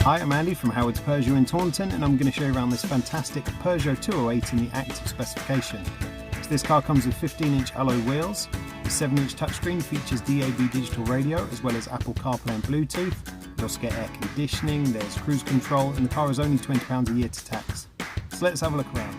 Hi, I'm Andy from Howard's Peugeot in Taunton, and I'm going to show you around this fantastic Peugeot 208 in the active specification. So this car comes with 15-inch alloy wheels, the 7-inch touchscreen features DAB digital radio as well as Apple CarPlay and Bluetooth. You also get air conditioning, there's cruise control, and the car is only £20 a year to tax. So let's have a look around.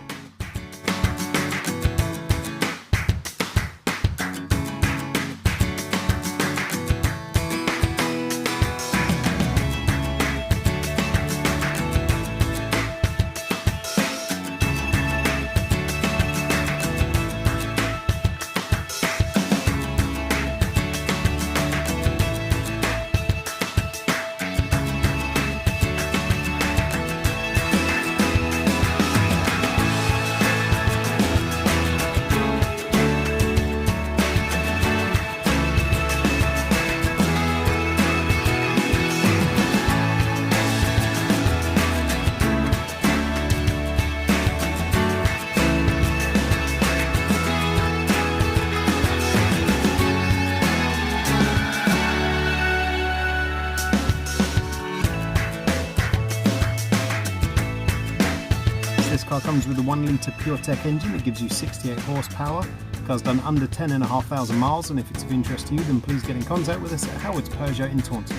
This car comes with a 1-litre PureTech engine that gives you 68 horsepower. The car's done under 10,500 miles, and if it's of interest to you, then please get in contact with us at Howard's Peugeot in Taunton.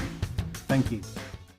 Thank you.